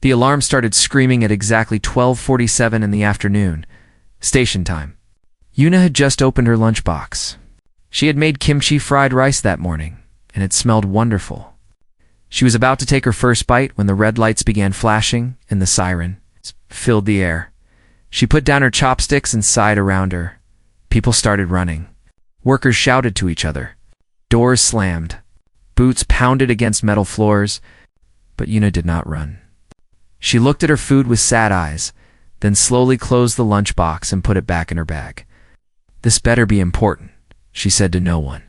The alarm started screaming at exactly 12:47 in the afternoon. Station time. Yuna had just opened her lunchbox. She had made kimchi fried rice that morning, and it smelled wonderful. She was about to take her first bite when the red lights began flashing and the siren filled the air. She put down her chopsticks and sighed around her. People started running. Workers shouted to each other. Doors slammed. Boots pounded against metal floors, but Yuna did not run. She looked at her food with sad eyes, then slowly closed the lunchbox and put it back in her bag. "This better be important," she said to no one.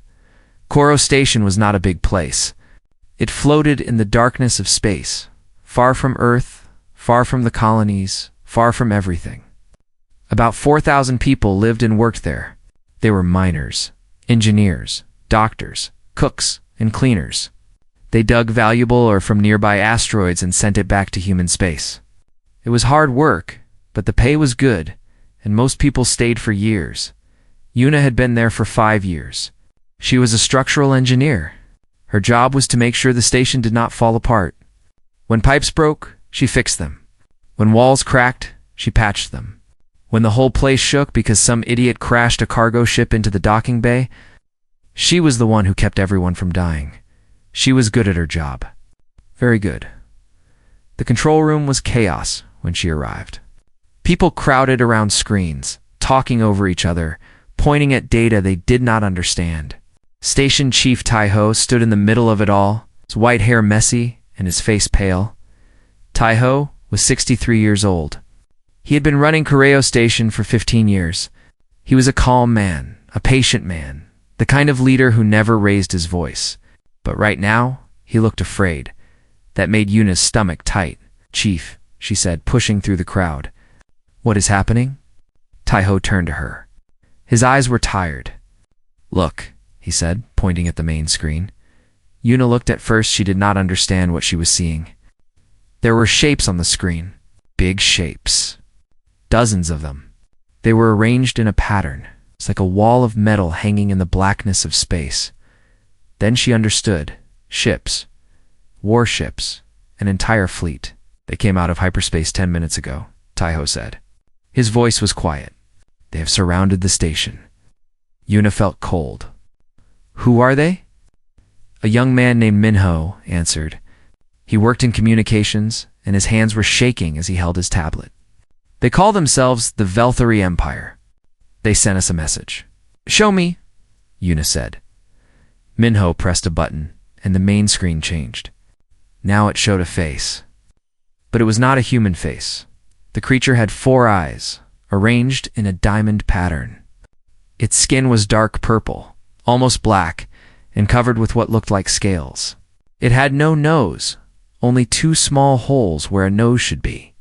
Koro Station was not a big place. It floated in the darkness of space, far from Earth, far from the colonies, far from everything. About 4,000 people lived and worked there. They were miners, engineers, doctors, cooks, and cleaners. They dug valuable ore from nearby asteroids and sent it back to human space. It was hard work, but the pay was good, and most people stayed for years. Yuna had been there for 5 years. She was a structural engineer. Her job was to make sure the station did not fall apart. When pipes broke, she fixed them. When walls cracked, she patched them. When the whole place shook because some idiot crashed a cargo ship into the docking bay, she was the one who kept everyone from dying. She was good at her job. Very good. The control room was chaos when she arrived. People crowded around screens, talking over each other, pointing at data they did not understand. Station Chief Taiho stood in the middle of it all, his white hair messy and his face pale. Taiho was 63 years old. He had been running Koreo Station for 15 years. He was a calm man, a patient man, the kind of leader who never raised his voice. But right now, he looked afraid. That made Yuna's stomach tight. "Chief," she said, pushing through the crowd. "What is happening?" Taiho turned to her. His eyes were tired. "Look," he said, pointing at the main screen. Yuna looked. At first she did not understand what she was seeing. There were shapes on the screen. Big shapes. Dozens of them. They were arranged in a pattern. It's like a wall of metal hanging in the blackness of space. Then she understood. Ships. Warships. An entire fleet. "They came out of hyperspace 10 minutes ago," Taiho said. His voice was quiet. "They have surrounded the station." Yuna felt cold. "Who are they?" A young man named Minho answered. He worked in communications, and his hands were shaking as he held his tablet. "They call themselves the Velthari Empire. They sent us a message." "Show me," Yuna said. Minho pressed a button, and the main screen changed. Now it showed a face. But it was not a human face. The creature had 4 eyes, arranged in a diamond pattern. Its skin was dark purple, almost black, and covered with what looked like scales. It had no nose, only 2 small holes where a nose should be.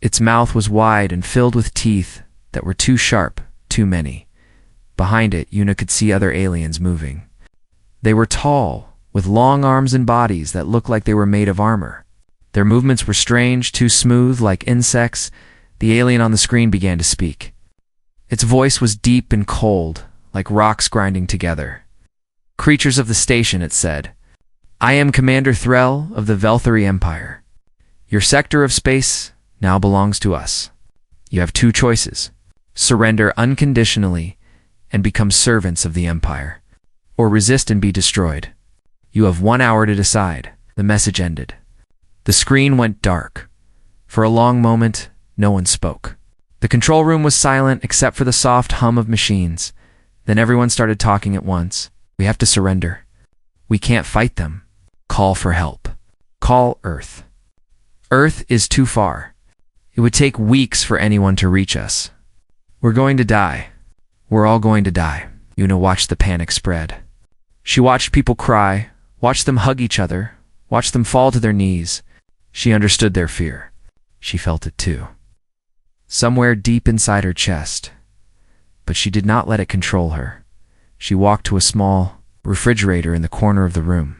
Its mouth was wide and filled with teeth that were too sharp, too many. Behind it, Yuna could see other aliens moving. They were tall, with long arms and bodies that looked like they were made of armor. Their movements were strange, too smooth, like insects. The alien on the screen began to speak. Its voice was deep and cold, like rocks grinding together. "Creatures of the station," it said. "I am Commander Threll of the Velthari Empire. Your sector of space now belongs to us. You have 2 choices. Surrender unconditionally and become servants of the Empire, or resist and be destroyed. You have 1 hour to decide." The message ended. The screen went dark. For a long moment, no one spoke. The control room was silent except for the soft hum of machines. Then everyone started talking at once. "We have to surrender. We can't fight them. Call for help. Call Earth. Earth is too far. It would take weeks for anyone to reach us. We're going to die. We're all going to die." Yuna watched the panic spread. She watched people cry, watched them hug each other, watched them fall to their knees. She understood their fear. She felt it too. Somewhere deep inside her chest. But she did not let it control her. She walked to a small refrigerator in the corner of the room.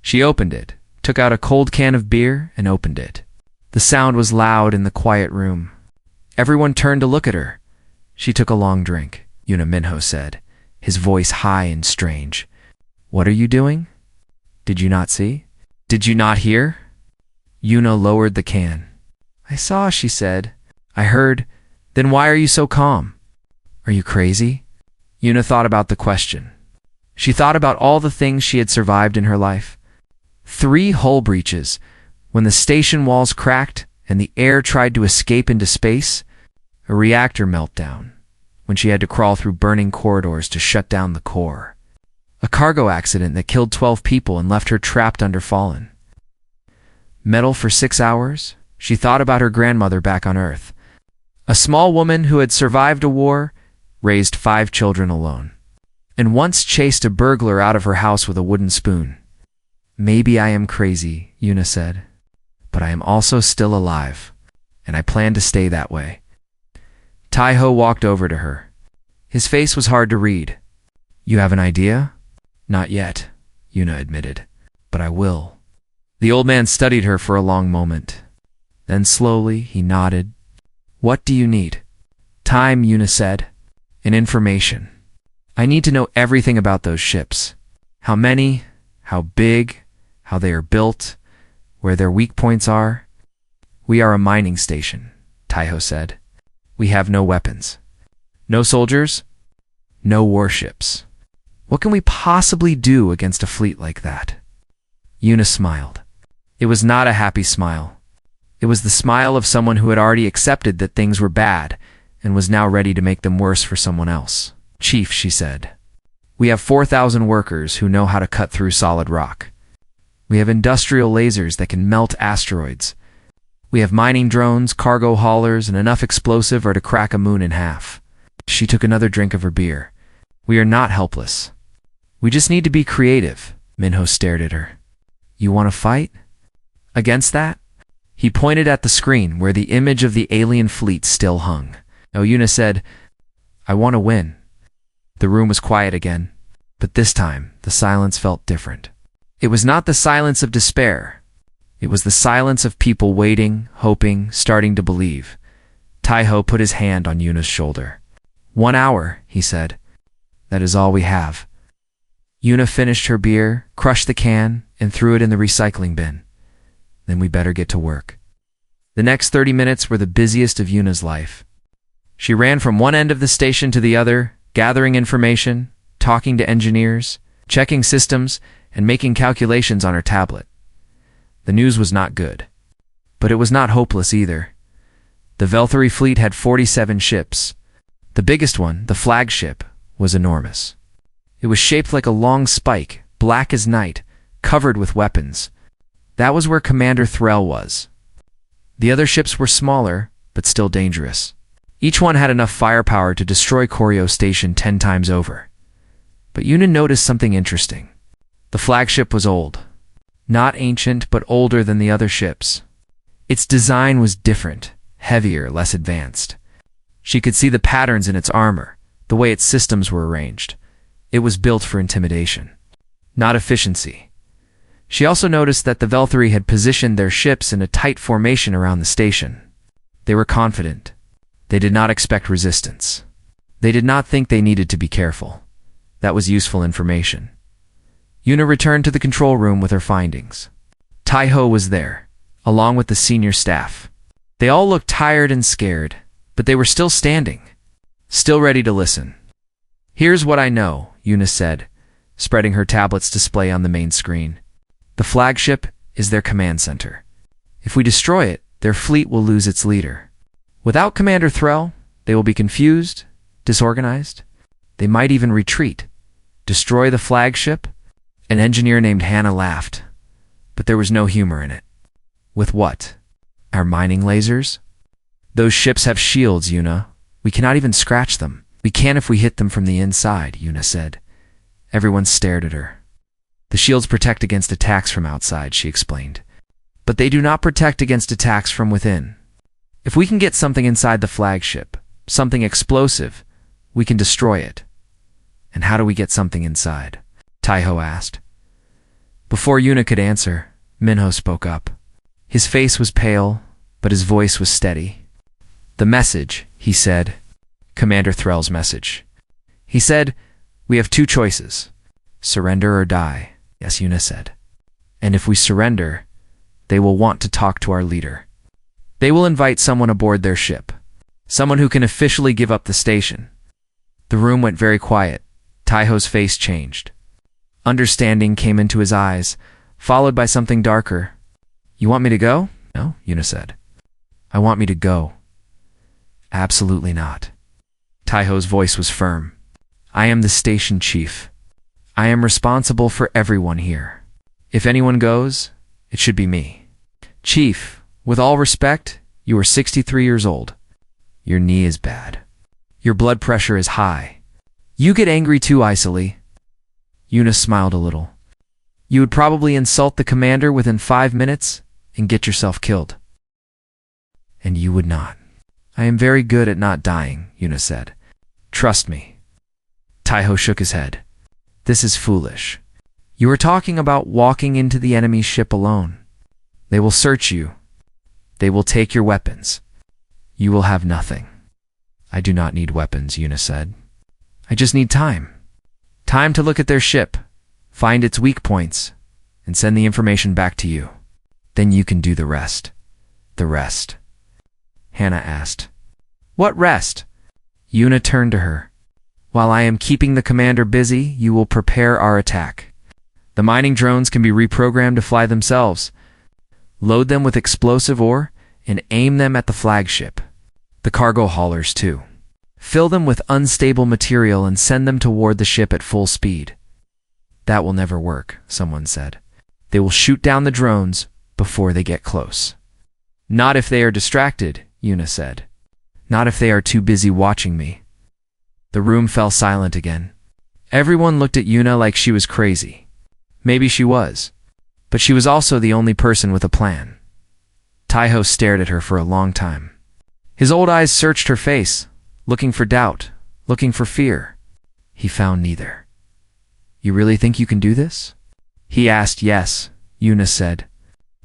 She opened it, took out a cold can of beer, and opened it. The sound was loud in the quiet room. Everyone turned to look at her. She took a long drink. Yuna, Minho said, his voice high and strange. "What are you doing? Did you not see? Did you not hear?" Yuna lowered the can. I saw, she said. I heard. Then why are you so calm? Are you crazy? Yuna thought about the question. She thought about all the things she had survived in her life. 3 hull breaches, when the station walls cracked and the air tried to escape into space, a reactor meltdown, when she had to crawl through burning corridors to shut down the core, a cargo accident that killed 12 people and left her trapped under Fallen. Metal for 6 hours, she thought about her grandmother back on Earth, a small woman who had survived a war, raised 5 children alone, and once chased a burglar out of her house with a wooden spoon. Maybe I am crazy, Yuna said, but I am also still alive, and I plan to stay that way. Taiho walked over to her. His face was hard to read. You have an idea? Not yet, Yuna admitted, but I will. The old man studied her for a long moment. Then slowly he nodded. What do you need? Time, Yuna said, and information. I need to know everything about those ships. How many, how big, how they are built, where their weak points are. We are a mining station, Taiho said. We have no weapons. No soldiers? No warships. What can we possibly do against a fleet like that? Yuna smiled. It was not a happy smile. It was the smile of someone who had already accepted that things were bad and was now ready to make them worse for someone else. Chief, she said, we have 4,000 workers who know how to cut through solid rock. We have industrial lasers that can melt asteroids. We have mining drones, cargo haulers, and enough explosive to crack a moon in half. She took another drink of her beer. We are not helpless. We just need to be creative. Minho stared at her. You want to fight? Against that? He pointed at the screen where the image of the alien fleet still hung. Yuna said, I want to win. The room was quiet again, but this time the silence felt different. It was not the silence of despair. It was the silence of people waiting, hoping, starting to believe. Taiho put his hand on Yuna's shoulder. 1 hour, he said. That is all we have. Yuna finished her beer, crushed the can, and threw it in the recycling bin. Then we better get to work. The next 30 minutes were the busiest of Yuna's life. She ran from one end of the station to the other, gathering information, talking to engineers, checking systems, and making calculations on her tablet. The news was not good, but it was not hopeless either. The Velthari fleet had 47 ships. The biggest one, the flagship, was enormous. It was shaped like a long spike, black as night, covered with weapons. That was where Commander Threll was. The other ships were smaller, but still dangerous. Each one had enough firepower to destroy Koryo Station 10 times over. But Yuna noticed something interesting. The flagship was old. Not ancient, but older than the other ships. Its design was different, heavier, less advanced. She could see the patterns in its armor, the way its systems were arranged. It was built for intimidation, not efficiency. She also noticed that the Velthari had positioned their ships in a tight formation around the station. They were confident. They did not expect resistance. They did not think they needed to be careful. That was useful information. Yuna returned to the control room with her findings. Taiho was there, along with the senior staff. They all looked tired and scared, but they were still standing, still ready to listen. Here's what I know, Yuna said, spreading her tablet's display on the main screen. The flagship is their command center. If we destroy it, their fleet will lose its leader. Without Commander Threll, they will be confused, disorganized. They might even retreat. Destroy the flagship? An engineer named Hannah laughed, but there was no humor in it. With what? Our mining lasers? Those ships have shields, Yuna. We cannot even scratch them. We can if we hit them from the inside, Yuna said. Everyone stared at her. The shields protect against attacks from outside, she explained. But they do not protect against attacks from within. If we can get something inside the flagship, something explosive, we can destroy it. And how do we get something inside? Taiho asked. Before Yuna could answer, Minho spoke up. His face was pale, but his voice was steady. The message, he said. Commander Threll's message. He said, we have 2 choices. Surrender or die, yes, Yuna said. And if we surrender, they will want to talk to our leader. They will invite someone aboard their ship, someone who can officially give up the station. The room went very quiet. Taiho's face changed. Understanding came into his eyes, followed by something darker. You want me to go? No, Yuna said. I want me to go. Absolutely not. Taiho's voice was firm. I am the station chief. I am responsible for everyone here. If anyone goes, it should be me. Chief, with all respect, you are 63 years old. Your knee is bad. Your blood pressure is high. You get angry too easily. Yuna smiled a little. You would probably insult the commander within 5 minutes and get yourself killed. And you would not. I am very good at not dying, Yuna said. Trust me. Taiho shook his head. This is foolish. You are talking about walking into the enemy's ship alone. They will search you. They will take your weapons. You will have nothing. I do not need weapons, Yuna said. I just need time. Time to look at their ship, find its weak points, and send the information back to you. Then you can do the rest. The rest. Hannah asked. What rest? Yuna turned to her. While I am keeping the commander busy, you will prepare our attack. The mining drones can be reprogrammed to fly themselves. Load them with explosive ore and aim them at the flagship. The cargo haulers, too. Fill them with unstable material and send them toward the ship at full speed. That will never work, someone said. They will shoot down the drones before they get close. Not if they are distracted, Yuna said. Not if they are too busy watching me. The room fell silent again. Everyone looked at Yuna like she was crazy. Maybe she was. But she was also the only person with a plan. Taiho stared at her for a long time. His old eyes searched her face, looking for doubt, looking for fear. He found neither. You really think you can do this? He asked. Yes, Yuna said.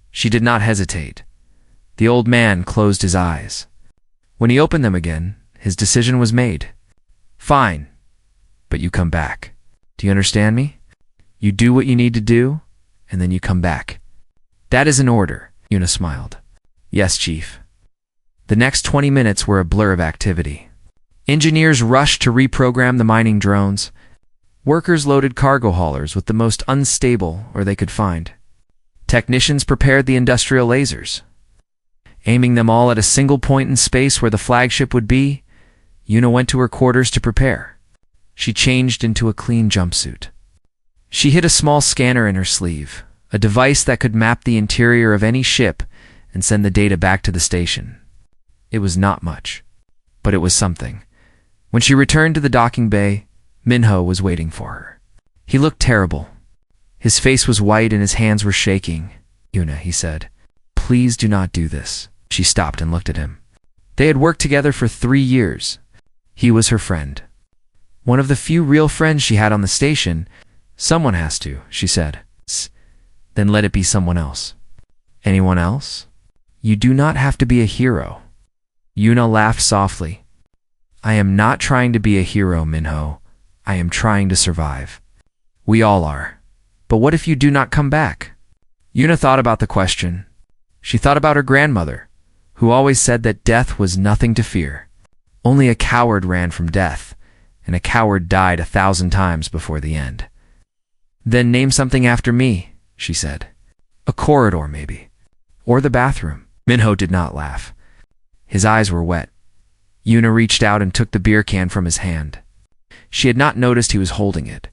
She did not hesitate. The old man closed his eyes. When he opened them again, his decision was made. Fine, but you come back. Do you understand me? You do what you need to do, and then you come back. That is an order, Yuna smiled. Yes, Chief. The next 20 minutes were a blur of activity. Engineers rushed to reprogram the mining drones. Workers loaded cargo haulers with the most unstable ore they could find. Technicians prepared the industrial lasers. Aiming them all at a single point in space where the flagship would be, Yuna went to her quarters to prepare. She changed into a clean jumpsuit. She hid a small scanner in her sleeve, a device that could map the interior of any ship and send the data back to the station. It was not much, but it was something. When she returned to the docking bay, Minho was waiting for her. He looked terrible. His face was white and his hands were shaking. Yuna, he said, please do not do this. She stopped and looked at him. They had worked together for 3 years. He was her friend. One of the few real friends she had on the station. Someone has to, she said. Then let it be someone else. Anyone else? You do not have to be a hero. Yuna laughed softly. I am not trying to be a hero, Minho. I am trying to survive. We all are. But what if you do not come back? Yuna thought about the question. She thought about her grandmother, who always said that death was nothing to fear. Only a coward ran from death, and a coward died 1,000 times before the end. Then name something after me, she said. A corridor, maybe. Or the bathroom. Minho did not laugh. His eyes were wet. Yuna reached out and took the beer can from his hand. She had not noticed he was holding it.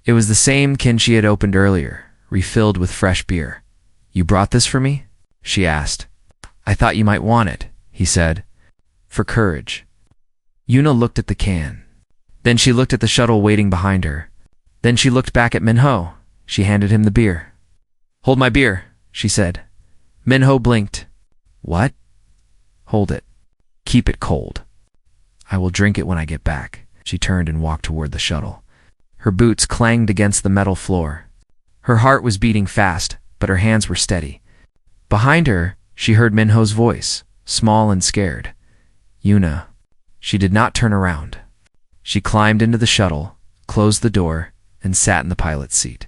It was the same can she had opened earlier, refilled with fresh beer. You brought this for me? She asked. I thought you might want it, he said. For courage. Yuna looked at the can. Then she looked at the shuttle waiting behind her. Then she looked back at Minho. She handed him the beer. Hold my beer, she said. Minho blinked. What? Hold it. Keep it cold. I will drink it when I get back. She turned and walked toward the shuttle. Her boots clanged against the metal floor. Her heart was beating fast, but her hands were steady. Behind her, she heard Minho's voice, small and scared. Yuna. She did not turn around. She climbed into the shuttle, closed the door, and sat in the pilot's seat.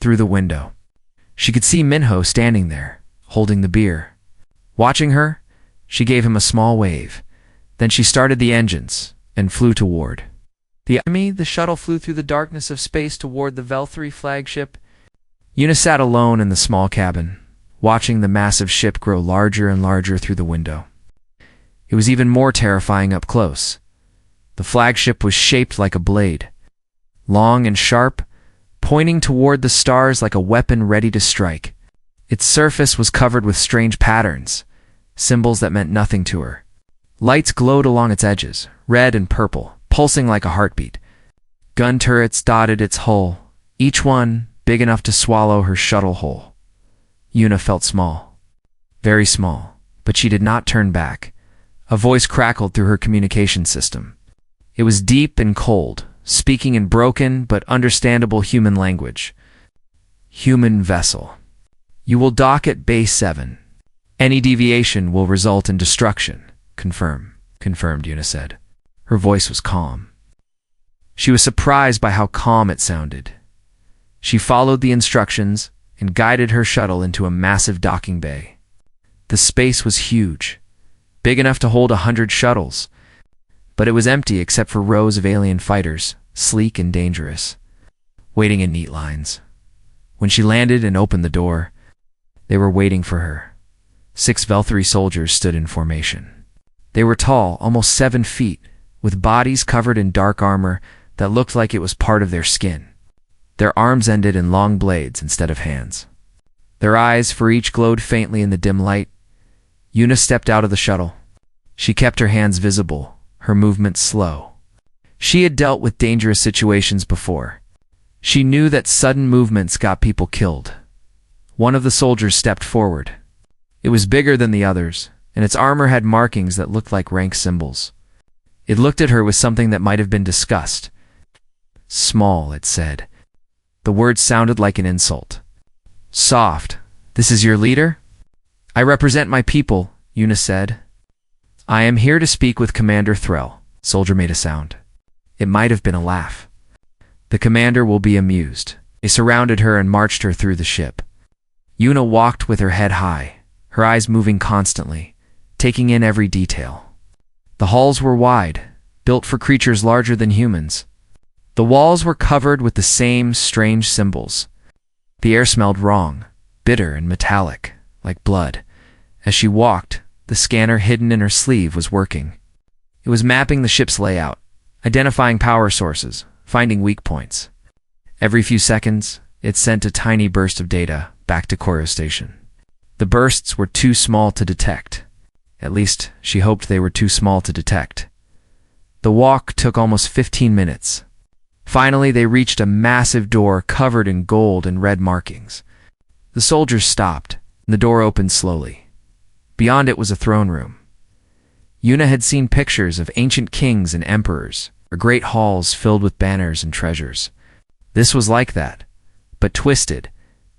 Through the window, she could see Minho standing there, holding the beer. Watching her, she gave him a small wave. Then she started the engines and flew toward the enemy. The shuttle flew through the darkness of space toward the Vel-3 flagship. Una sat alone in the small cabin, watching the massive ship grow larger and larger through the window. It was even more terrifying up close. The flagship was shaped like a blade, long and sharp, pointing toward the stars like a weapon ready to strike. Its surface was covered with strange patterns, symbols that meant nothing to her. Lights glowed along its edges, red and purple, pulsing like a heartbeat. Gun turrets dotted its hull, each one big enough to swallow her shuttle whole. Una felt small, very small, but she did not turn back. A voice crackled through her communication system. It was deep and cold, speaking in broken but understandable human language. Human vessel. You will dock at Base 7. Any deviation will result in destruction. Confirmed, Una said. Her voice was calm. She was surprised by how calm it sounded. She followed the instructions and guided her shuttle into a massive docking bay. The space was huge, big enough to hold 100 shuttles, but it was empty except for rows of alien fighters, sleek and dangerous, waiting in neat lines. When she landed and opened the door, they were waiting for her. 6 Vel-3 soldiers stood in formation. They were tall, almost 7 feet, with bodies covered in dark armor that looked like it was part of their skin. Their arms ended in long blades instead of hands. Their eyes for each glowed faintly in the dim light. Una stepped out of the shuttle. She kept her hands visible, her movements slow. She had dealt with dangerous situations before. She knew that sudden movements got people killed. One of the soldiers stepped forward. It was bigger than the others, and its armor had markings that looked like rank symbols. It looked at her with something that might have been discussed. Small, it said. The word sounded like an insult. Soft. This is your leader? I represent my people, Una said. I am here to speak with Commander Threll. Soldier made a sound. It might have been a laugh. The commander will be amused. They surrounded her and marched her through the ship. Una walked with her head high, her eyes moving constantly, taking in every detail. The halls were wide, built for creatures larger than humans. The walls were covered with the same strange symbols. The air smelled wrong, bitter and metallic, like blood. As she walked, the scanner hidden in her sleeve was working. It was mapping the ship's layout, identifying power sources, finding weak points. Every few seconds, it sent a tiny burst of data back to Koryo Station. The bursts were too small to detect. At least, she hoped they were too small to detect. The walk took almost 15 minutes. Finally, they reached a massive door covered in gold and red markings. The soldiers stopped, and the door opened slowly. Beyond it was a throne room. Una had seen pictures of ancient kings and emperors, or great halls filled with banners and treasures. This was like that, but twisted,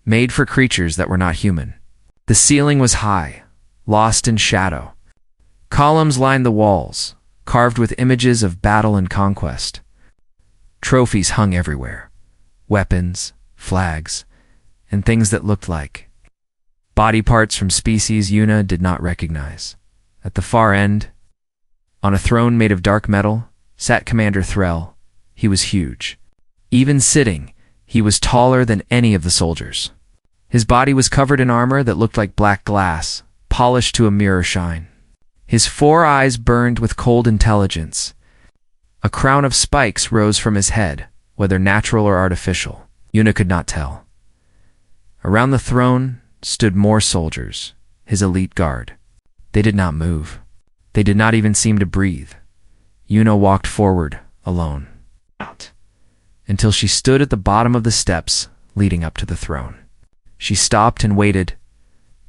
made for creatures that were not human. The ceiling was high, lost in shadow. Columns lined the walls, carved with images of battle and conquest. Trophies hung everywhere. Weapons, flags, and things that looked like body parts from species Una did not recognize. At the far end, on a throne made of dark metal, sat Commander Threll. He was huge. Even sitting, he was taller than any of the soldiers. His body was covered in armor that looked like black glass, polished to a mirror shine. His 4 eyes burned with cold intelligence. A crown of spikes rose from his head, whether natural or artificial. Una could not tell. Around the throne stood more soldiers, his elite guard. They did not move. They did not even seem to breathe. Una walked forward, alone, until she stood at the bottom of the steps leading up to the throne. She stopped and waited.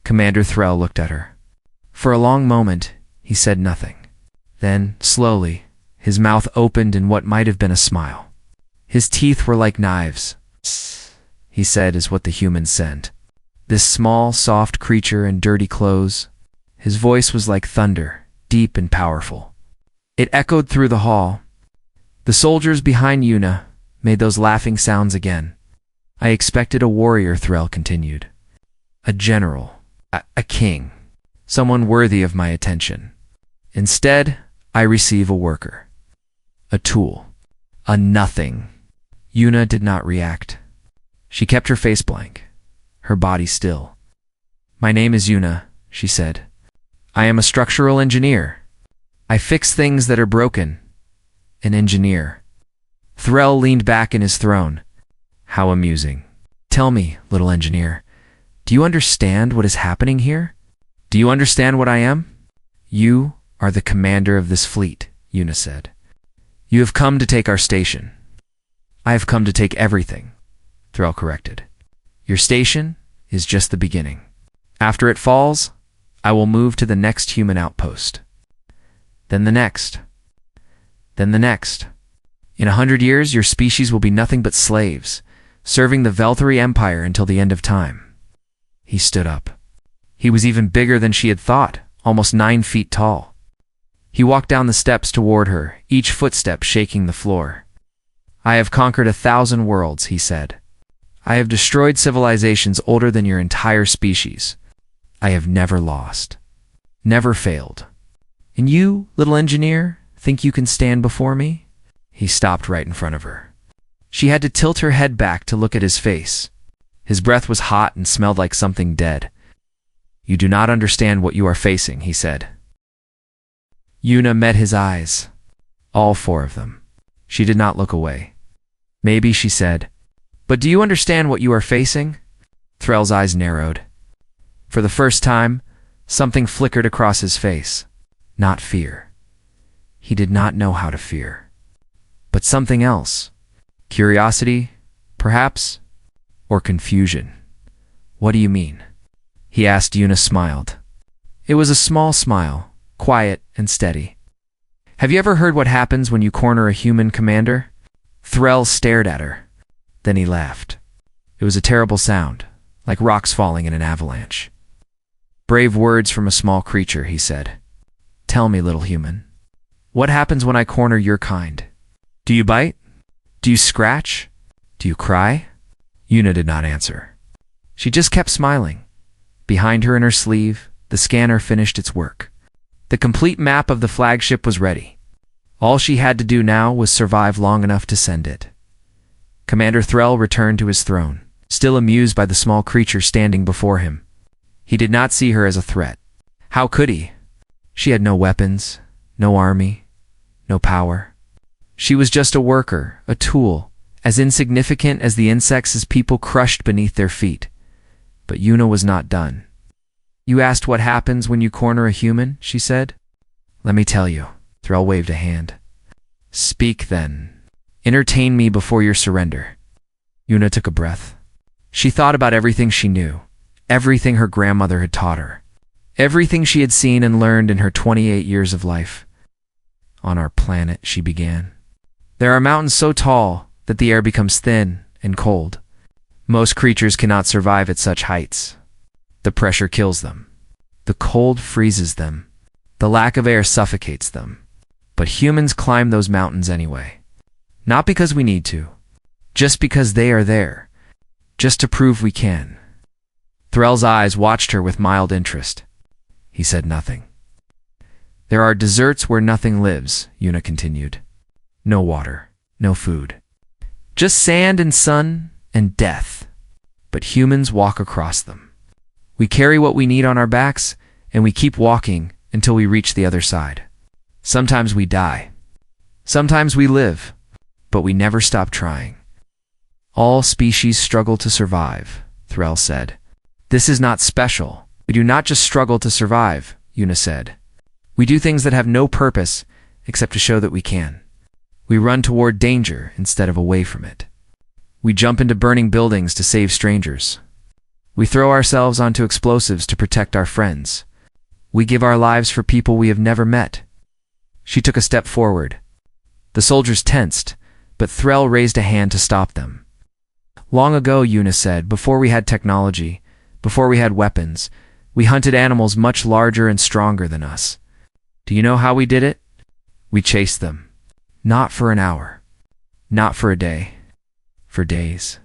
Commander Threll looked at her. For a long moment, he said nothing. Then, slowly, his mouth opened in what might have been a smile. His teeth were like knives. He said is what the humans send. This small, soft creature in dirty clothes. His voice was like thunder, deep and powerful. It echoed through the hall. The soldiers behind Una made those laughing sounds again. I expected a warrior, Threll continued. A general. A king. someone worthy of my attention. Instead, I receive a worker, a tool, a nothing. Yuna did not react. She kept her face blank, her body still. My name is Yuna, she said. I am a structural engineer. I fix things that are broken. An engineer. Threll leaned back in his throne. How amusing. Tell me, little engineer, do you understand what is happening here? Do you understand what I am? You are the commander of this fleet, Yuna said. You have come to take our station. I have come to take everything, Threll corrected. Your station is just the beginning. After it falls, I will move to the next human outpost. Then the next. Then the next. In 100 years, your species will be nothing but slaves, serving the Velthari Empire until the end of time. He stood up. He was even bigger than she had thought, almost 9 feet tall. He walked down the steps toward her, each footstep shaking the floor. I have conquered 1,000 worlds, he said. I have destroyed civilizations older than your entire species. I have never lost. Never failed. And you, little engineer, think you can stand before me? He stopped right in front of her. She had to tilt her head back to look at his face. His breath was hot and smelled like something dead. You do not understand what you are facing, he said. Yuna met his eyes. All 4 of them. She did not look away. Maybe, she said. But do you understand what you are facing? Threll's eyes narrowed. For the first time, something flickered across his face. Not fear. He did not know how to fear. But something else. Curiosity, perhaps? Or confusion. What do you mean? He asked. Yuna smiled. It was a small smile, quiet and steady. Have you ever heard what happens when you corner a human, commander? Threll stared at her. Then he laughed. It was a terrible sound, like rocks falling in an avalanche. Brave words from a small creature, he said. Tell me, little human, what happens when I corner your kind? Do you bite? Do you scratch? Do you cry? Yuna did not answer. She just kept smiling. Behind her in her sleeve, the scanner finished its work. The complete map of the flagship was ready. All she had to do now was survive long enough to send it. Commander Threll returned to his throne, still amused by the small creature standing before him. He did not see her as a threat. How could he? She had no weapons, no army, no power. She was just a worker, a tool, as insignificant as the insects his people crushed beneath their feet. But Yuna was not done. You asked what happens when you corner a human, she said. Let me tell you. Threll waved a hand. Speak then. Entertain me before your surrender. Yuna took a breath. She thought about everything she knew, everything her grandmother had taught her, everything she had seen and learned in her 28 years of life. On our planet, she began. There are mountains so tall that the air becomes thin and cold. Most creatures cannot survive at such heights. The pressure kills them. The cold freezes them. The lack of air suffocates them. But humans climb those mountains anyway. Not because we need to, just because they are there, just to prove we can. Threll's eyes watched her with mild interest. He said nothing. There are deserts where nothing lives, Yuna continued. No water, no food. Just sand and sun and death. But humans walk across them. We carry what we need on our backs, and we keep walking until we reach the other side. Sometimes we die. Sometimes we live, but we never stop trying. All species struggle to survive, Threll said. This is not special. We do not just struggle to survive, Yuna said. We do things that have no purpose except to show that we can. We run toward danger instead of away from it. We jump into burning buildings to save strangers. We throw ourselves onto explosives to protect our friends. We give our lives for people we have never met. She took a step forward. The soldiers tensed, but Threll raised a hand to stop them. Long ago, Yuna said, before we had technology, before we had weapons, we hunted animals much larger and stronger than us. Do you know how we did it? We chased them. Not for an hour. Not for a day. For days.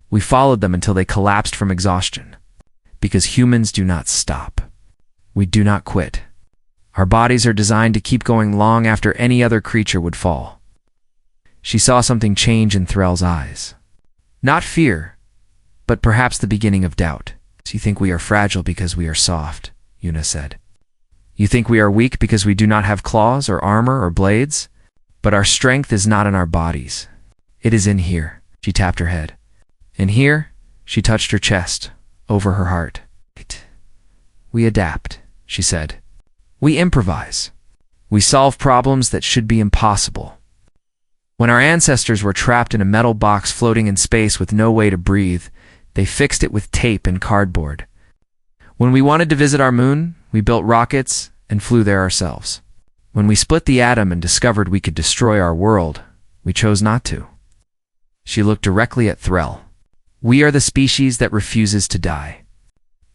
We followed them until they collapsed from exhaustion. Because humans do not stop. We do not quit. Our bodies are designed to keep going long after any other creature would fall. She saw something change in Threll's eyes. Not fear, but perhaps the beginning of doubt. You think we are fragile because we are soft, Yuna said. You think we are weak because we do not have claws or armor or blades? But our strength is not in our bodies. It is in here. She tapped her head. In here, she touched her chest, over her heart. We adapt, she said. We improvise. We solve problems that should be impossible. When our ancestors were trapped in a metal box floating in space with no way to breathe, they fixed it with tape and cardboard. When we wanted to visit our moon, we built rockets and flew there ourselves. When we split the atom and discovered we could destroy our world, we chose not to. She looked directly at Threll. We are the species that refuses to die.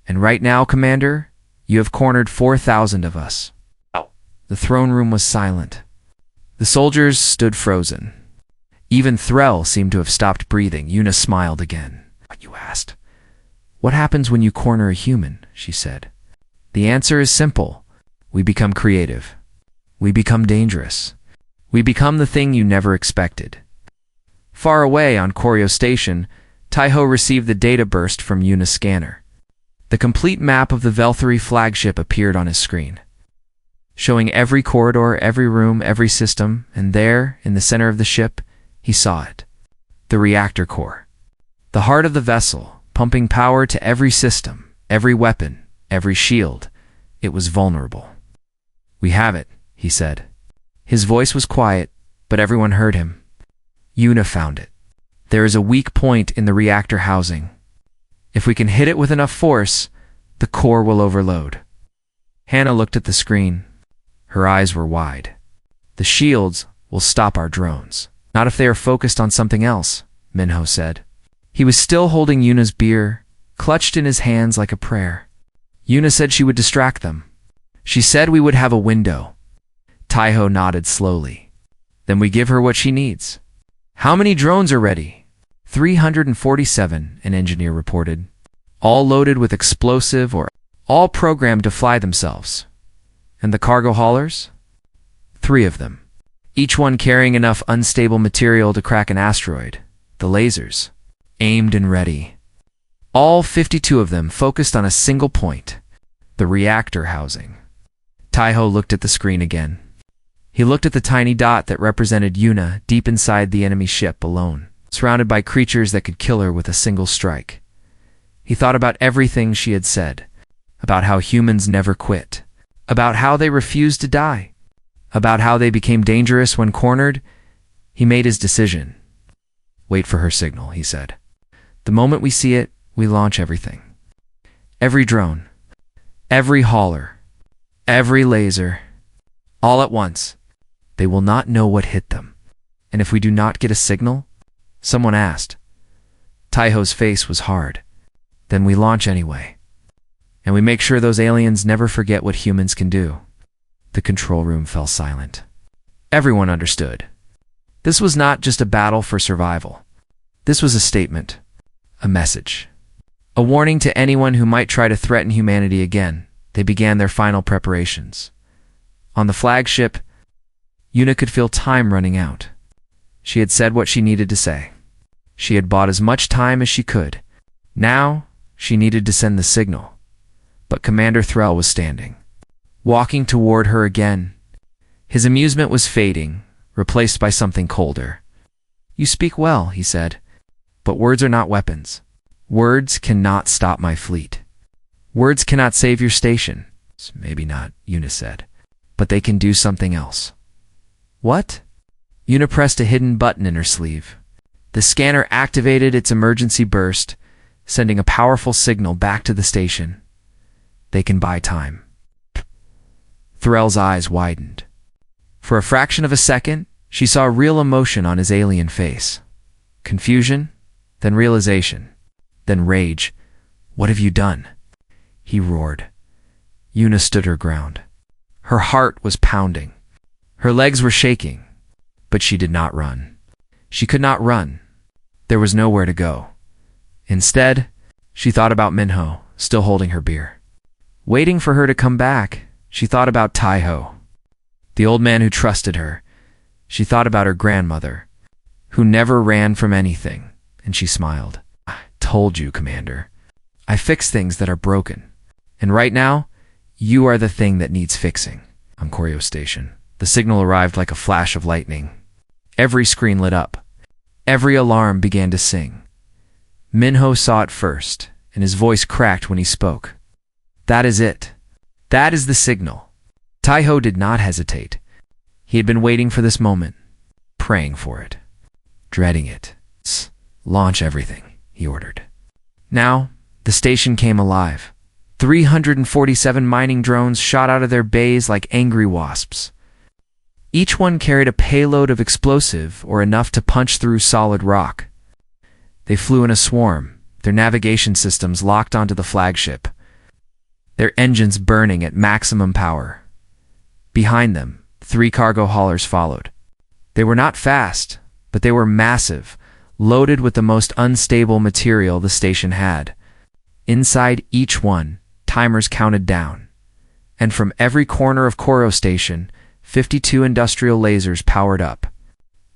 And right now, Commander, you have cornered 4,000 of us. The throne room was silent. The soldiers stood frozen. Even Threll seemed to have stopped breathing. Yuna smiled again. You asked. What happens when you corner a human? She said. The answer is simple. We become creative. We become dangerous. We become the thing you never expected. Far away on Koryo Station, Taiho received the data burst from Yuna's scanner. The complete map of the Velthari flagship appeared on his screen, showing every corridor, every room, every system, and there, in the center of the ship, he saw it. The reactor core. The heart of the vessel, pumping power to every system, every weapon, every shield. It was vulnerable. We have it, he said. His voice was quiet, but everyone heard him. Yuna found it. There is a weak point in the reactor housing. If we can hit it with enough force, the core will overload. Hannah looked at the screen. Her eyes were wide. The shields will stop our drones. Not if they are focused on something else, Minho said. He was still holding Yuna's beer, clutched in his hands like a prayer. Yuna said she would distract them. She said we would have a window. Taiho nodded slowly. Then we give her what she needs. How many drones are ready? 347, an engineer reported. All loaded with explosive or all programmed to fly themselves. And the cargo haulers? 3 of them. Each one carrying enough unstable material to crack an asteroid. The lasers. Aimed and ready. All 52 of them focused on a single point. The reactor housing. Taiho looked at the screen again. He looked at the tiny dot that represented Yuna deep inside the enemy ship alone, surrounded by creatures that could kill her with a single strike. He thought about everything she had said, about how humans never quit, about how they refused to die, about how they became dangerous when cornered. He made his decision. Wait for her signal, he said. The moment we see it, we launch everything. Every drone, every hauler, every laser, all at once. They will not know what hit them. And if we do not get a signal, someone asked. Taiho's face was hard. Then we launch anyway. And we make sure those aliens never forget what humans can do. The control room fell silent. Everyone understood. This was not just a battle for survival. This was a statement, a message, a warning to anyone who might try to threaten humanity again. They began their final preparations. On the flagship, Yuna could feel time running out. She had said what she needed to say. She had bought as much time as she could. Now, she needed to send the signal. But Commander Threll was standing, walking toward her again. His amusement was fading, replaced by something colder. You speak well, he said, but words are not weapons. Words cannot stop my fleet. Words cannot save your station. Maybe not, Yuna said, but they can do something else. What? Yuna pressed a hidden button in her sleeve. The scanner activated its emergency burst, sending a powerful signal back to the station. They can buy time. Threll's eyes widened. For a fraction of a second, she saw real emotion on his alien face. Confusion, then realization, then rage. What have you done? He roared. Yuna stood her ground. Her heart was pounding. Her legs were shaking, but she did not run. She could not run. There was nowhere to go. Instead, she thought about Minho, still holding her beer. Waiting for her to come back, she thought about Taiho, the old man who trusted her. She thought about her grandmother, who never ran from anything, and she smiled. I told you, Commander. I fix things that are broken. And right now, you are the thing that needs fixing. On Koryo Station, the signal arrived like a flash of lightning. Every screen lit up. Every alarm began to sing. Minho saw it first, and his voice cracked when he spoke. That is it. That is the signal. Taiho did not hesitate. He had been waiting for this moment, praying for it, dreading it. Launch everything, he ordered. Now, the station came alive. 347 mining drones shot out of their bays like angry wasps. Each one carried a payload of explosive or enough to punch through solid rock. They flew in a swarm, their navigation systems locked onto the flagship, their engines burning at maximum power. Behind them, 3 cargo haulers followed. They were not fast, but they were massive, loaded with the most unstable material the station had. Inside each one, timers counted down. And from every corner of Koryo Station, 52 industrial lasers powered up.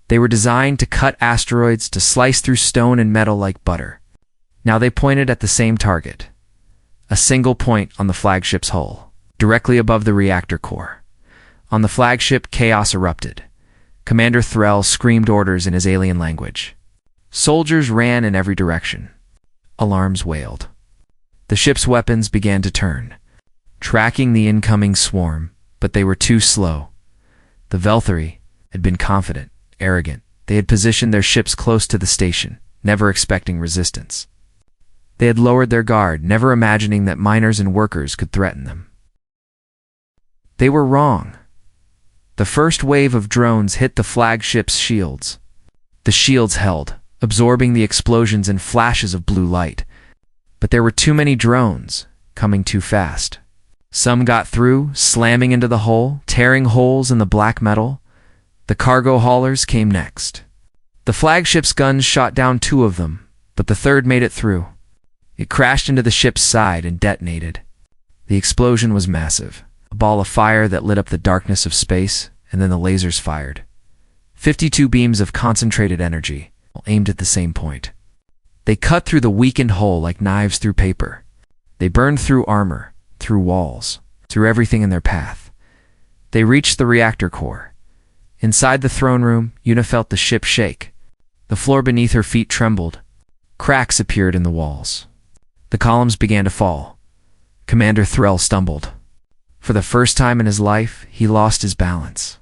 They were designed to cut asteroids, to slice through stone and metal like butter. Now they pointed at the same target. A single point on the flagship's hull, directly above the reactor core. On the flagship, chaos erupted. Commander Threll screamed orders in his alien language. Soldiers ran in every direction. Alarms wailed. The ship's weapons began to turn, tracking the incoming swarm, but they were too slow. The Velthari had been confident, arrogant. They had positioned their ships close to the station, never expecting resistance. They had lowered their guard, never imagining that miners and workers could threaten them. They were wrong. The first wave of drones hit the flagship's shields. The shields held, absorbing the explosions and flashes of blue light. But there were too many drones, coming too fast. Some got through, slamming into the hull, tearing holes in the black metal. The cargo haulers came next. The flagship's guns shot down 2 of them, but the third made it through. It crashed into the ship's side and detonated. The explosion was massive, a ball of fire that lit up the darkness of space, and then the lasers fired. 52 beams of concentrated energy, aimed at the same point. They cut through the weakened hull like knives through paper. They burned through armor, through walls, through everything in their path. They reached the reactor core. Inside the throne room, Yuna felt the ship shake. The floor beneath her feet trembled. Cracks appeared in the walls. The columns began to fall. Commander Threll stumbled. For the first time in his life, he lost his balance.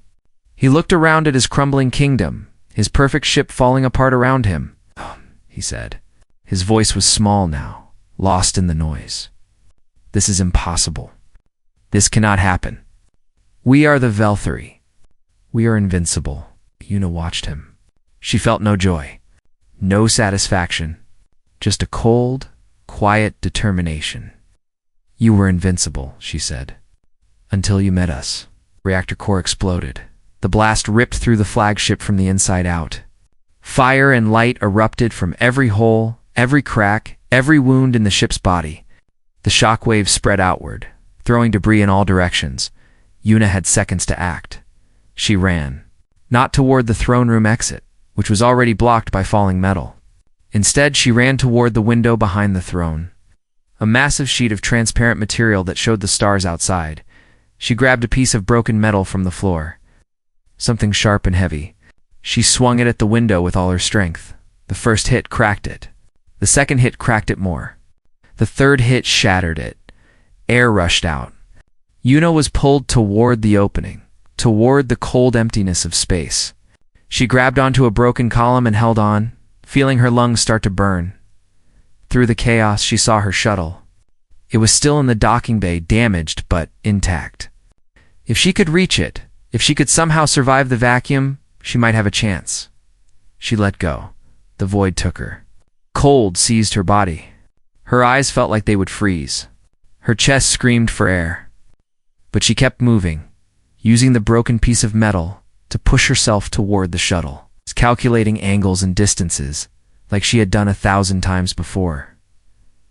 He looked around at his crumbling kingdom, his perfect ship falling apart around him. He said. His voice was small now, lost in the noise. This is impossible. This cannot happen. We are the Velthari. We are invincible. Yuna watched him. She felt no joy, no satisfaction, just a cold, quiet determination. You were invincible, she said. Until you met us. Reactor core exploded. The blast ripped through the flagship from the inside out. Fire and light erupted from every hole, every crack, every wound in the ship's body. The shock waves spread outward, throwing debris in all directions. Yuna had seconds to act. She ran, not toward the throne room exit, which was already blocked by falling metal. Instead, she ran toward the window behind the throne, a massive sheet of transparent material that showed the stars outside. She grabbed a piece of broken metal from the floor, something sharp and heavy. She swung it at the window with all her strength. The first hit cracked it. The second hit cracked it more. The third hit shattered it. Air rushed out. Yuna was pulled toward the opening, toward the cold emptiness of space. She grabbed onto a broken column and held on, feeling her lungs start to burn. Through the chaos, she saw her shuttle. It was still in the docking bay, damaged but intact. If she could reach it, if she could somehow survive the vacuum, she might have a chance. She let go. The void took her. Cold seized her body. Her eyes felt like they would freeze. Her chest screamed for air. But she kept moving, using the broken piece of metal to push herself toward the shuttle, calculating angles and distances, like she had done 1,000 times before.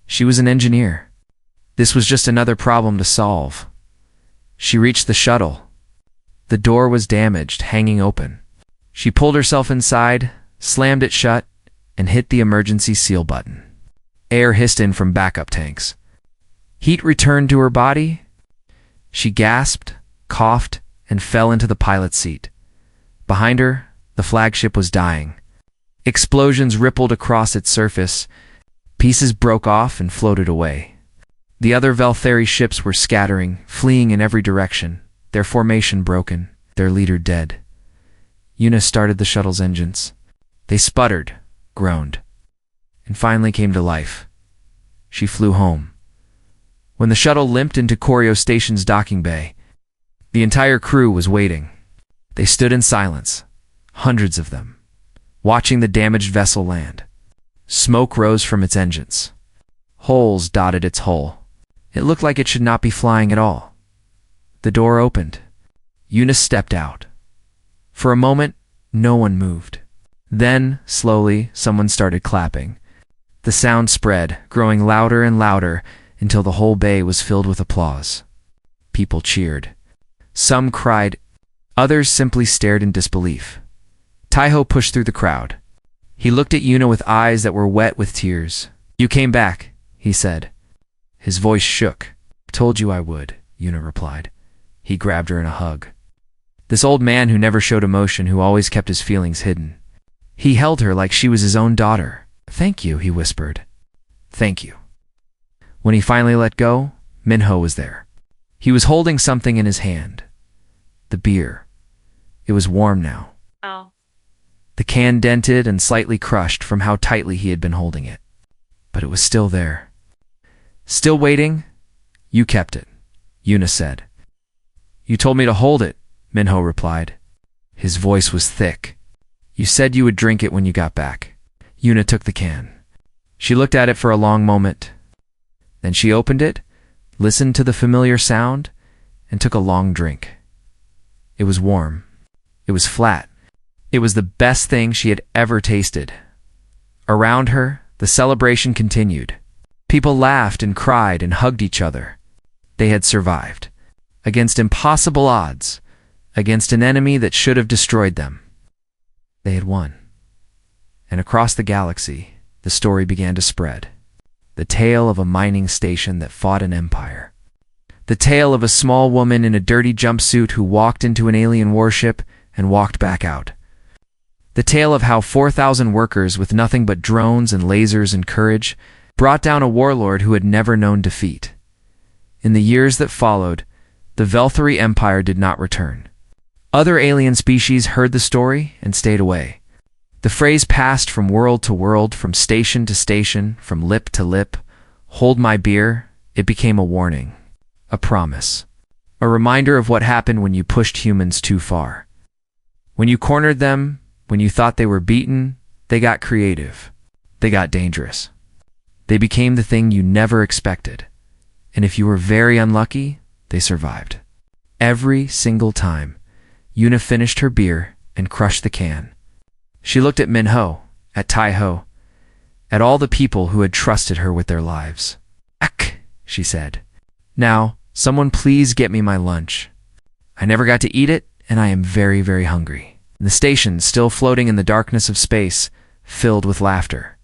She was an engineer. This was just another problem to solve. She reached the shuttle. The door was damaged, hanging open. She pulled herself inside, slammed it shut, and hit the emergency seal button. Air hissed in from backup tanks. Heat returned to her body. She gasped, coughed, and fell into the pilot's seat. Behind her, the flagship was dying. Explosions rippled across its surface. Pieces broke off and floated away. The other Velthari ships were scattering, fleeing in every direction, their formation broken, their leader dead. Una started the shuttle's engines. They sputtered, groaned, and finally came to life. She flew home. When the shuttle limped into Koryo Station's docking bay, the entire crew was waiting. They stood in silence, hundreds of them, watching the damaged vessel land. Smoke rose from its engines. Holes dotted its hull. It looked like it should not be flying at all. The door opened. Eunice stepped out. For a moment, no one moved. Then, slowly, someone started clapping. The sound spread, growing louder and louder, until the whole bay was filled with applause. People cheered. Some cried. Others simply stared in disbelief. Taiho pushed through the crowd. He looked at Yuna with eyes that were wet with tears. "You came back," he said. His voice shook. "Told you I would," Yuna replied. He grabbed her in a hug. This old man who never showed emotion, who always kept his feelings hidden. He held her like she was his own daughter. "Thank you," he whispered. "Thank you." When he finally let go, Minho was there. He was holding something in his hand. The beer. It was warm now. Oh. The can dented and slightly crushed from how tightly he had been holding it. But it was still there. "Still waiting?" "You kept it," Yuna said. "You told me to hold it," Minho replied. His voice was thick. "You said you would drink it when you got back." Yuna took the can. She looked at it for a long moment. Then she opened it, listened to the familiar sound, and took a long drink. It was warm. It was flat. It was the best thing she had ever tasted. Around her, the celebration continued. People laughed and cried and hugged each other. They had survived. Against impossible odds. Against an enemy that should have destroyed them. They had won. And across the galaxy, the story began to spread. The tale of a mining station that fought an empire. The tale of a small woman in a dirty jumpsuit who walked into an alien warship and walked back out. The tale of how 4,000 workers with nothing but drones and lasers and courage brought down a warlord who had never known defeat. In the years that followed, the Velthari Empire did not return. Other alien species heard the story and stayed away. The phrase passed from world to world, from station to station, from lip to lip. "Hold my beer." It became a warning, a promise, a reminder of what happened when you pushed humans too far. When you cornered them, when you thought they were beaten, they got creative. They got dangerous. They became the thing you never expected. And if you were very unlucky, they survived. Every single time, Yuna finished her beer and crushed the can. She looked at Minho, at Taiho, at all the people who had trusted her with their lives. "Ack," she said. "Now, someone please get me my lunch. I never got to eat it, and I am very, very hungry." The station, still floating in the darkness of space, filled with laughter.